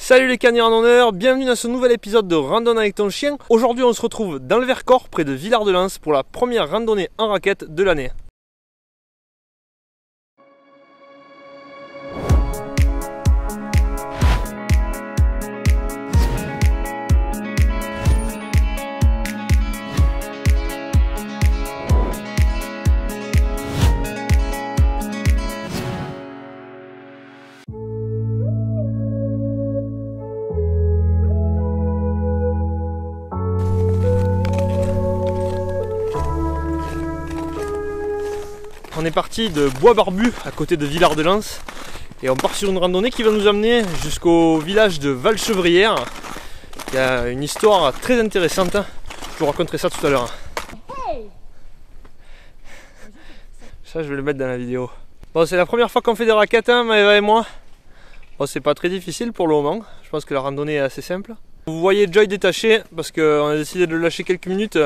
Salut les canards randonneurs, bienvenue dans ce nouvel épisode de Randonnée avec ton chien. Aujourd'hui on se retrouve dans le Vercors près de Villard-de-Lans pour la première randonnée en raquette de l'année. On est parti de Bois-Barbu à côté de Villard-de-Lans et on part sur une randonnée qui va nous amener jusqu'au village de Valchevrières. Il y a une histoire très intéressante, je vous raconterai ça tout à l'heure. Ça je vais le mettre dans la vidéo. Bon, c'est la première fois qu'on fait des raquettes, Maëva et moi. Bon, c'est pas très difficile pour le moment, je pense que la randonnée est assez simple. Vous voyez Joy détaché parce qu'on a décidé de le lâcher quelques minutes.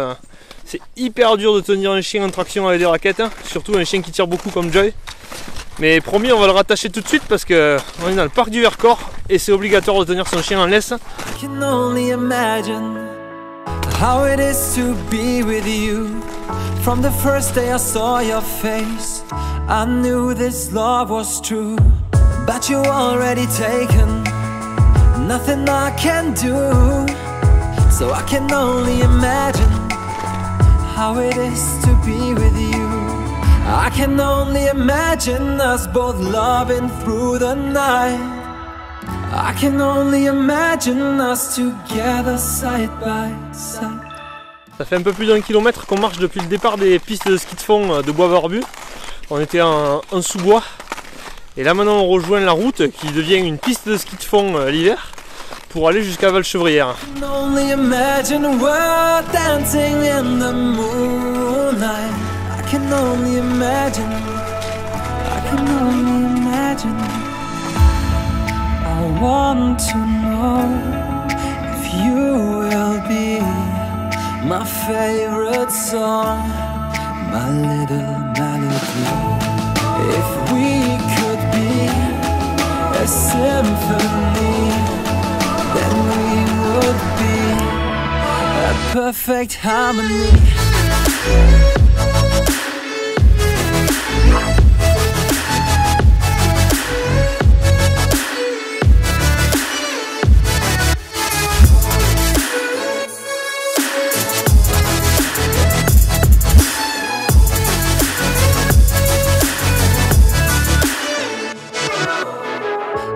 C'est hyper dur de tenir un chien en traction avec des raquettes, surtout un chien qui tire beaucoup comme Joy. Mais promis, on va le rattacher tout de suite parce qu'on est dans le parc du Vercors et c'est obligatoire de tenir son chien en laisse. Nothing I can do, so I can only imagine how it is to be with you. I can only imagine us both loving through the night. I can only imagine us together side by side. Ça fait un peu plus d'1 kilomètre qu'on marche depuis le départ des pistes de ski de fond de Bois-Barbu. On était en sous-bois. Et là maintenant on rejoint la route qui devient une piste de ski de fond l'hiver pour aller jusqu'à Valchevrières. If we could be a symphony, then we would be a perfect harmony.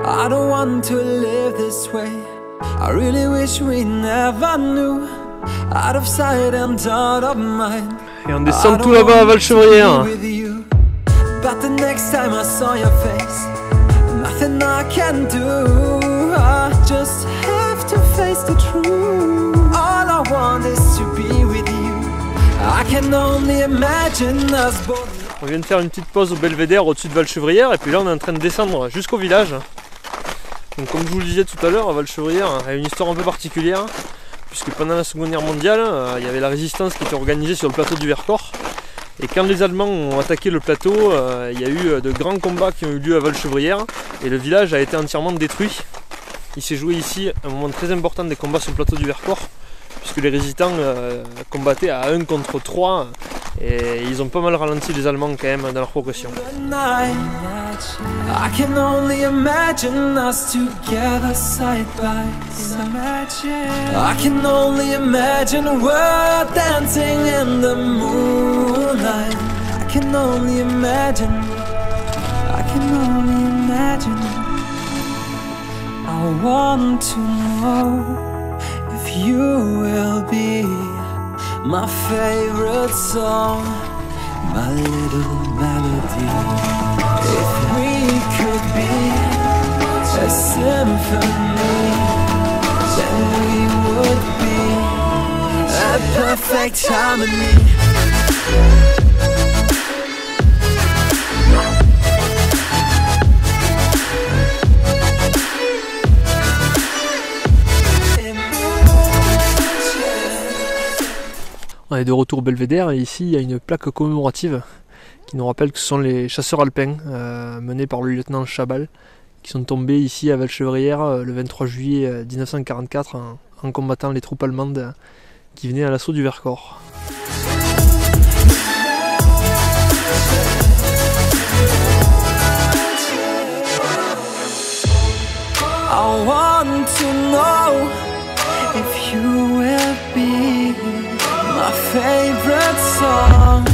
I don't want to live this way. I really wish we never knew. Out of sight and out of mind. Et on descend tout là-bas à Valchevrières. But the next time I saw your face, nothing I can do. I just have to face the truth. All I want is to be with you. I can only imagine us both. On vient de faire une petite pause au Belvédère au-dessus de Valchevrières et puis là on est en train de descendre jusqu'au village. Donc comme je vous le disais tout à l'heure, Valchevrières a une histoire un peu particulière puisque pendant la Seconde Guerre mondiale, il y avait la résistance qui était organisée sur le plateau du Vercors. Et quand les Allemands ont attaqué le plateau, il y a eu de grands combats qui ont eu lieu à Valchevrières et le village a été entièrement détruit. Il s'est joué ici un moment très important des combats sur le plateau du Vercors puisque les résistants combattaient à 1 contre 3 et ils ont pas mal ralenti les Allemands quand même dans leur progression. I can only imagine us together side by side. I can only imagine we're dancing in the moonlight. I can only imagine. I can only imagine. I want to know if you will be my favorite song, my little melody. If we could be a symphony, then we would be a perfect harmony. On est de retour au Belvédère et ici il y a une plaque commémorative qui nous rappelle que ce sont les chasseurs alpins menés par le lieutenant Chabal qui sont tombés ici à Valchevrières le 23 juillet 1944 en combattant les troupes allemandes qui venaient à l'assaut du Vercors. I want to know if you will be my favorite song,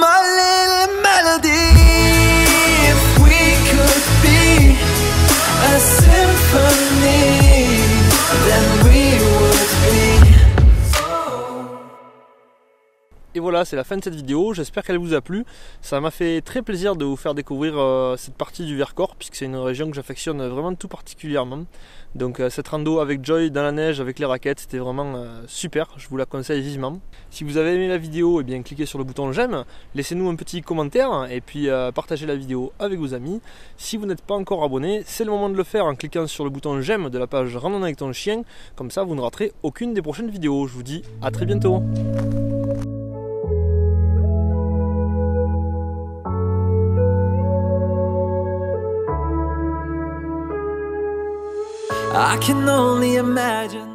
my little melody. If we could be a symphony, then we would be. Et voilà, c'est la fin de cette vidéo, j'espère qu'elle vous a plu. Ça m'a fait très plaisir de vous faire découvrir cette partie du Vercors, puisque c'est une région que j'affectionne vraiment tout particulièrement. Donc cette rando avec Joy dans la neige, avec les raquettes, c'était vraiment super, je vous la conseille vivement. Si vous avez aimé la vidéo, eh bien cliquez sur le bouton j'aime, laissez-nous un petit commentaire et puis partagez la vidéo avec vos amis. Si vous n'êtes pas encore abonné, c'est le moment de le faire en cliquant sur le bouton j'aime de la page Randonnée avec ton chien, comme ça vous ne raterez aucune des prochaines vidéos. Je vous dis à très bientôt. I can only imagine.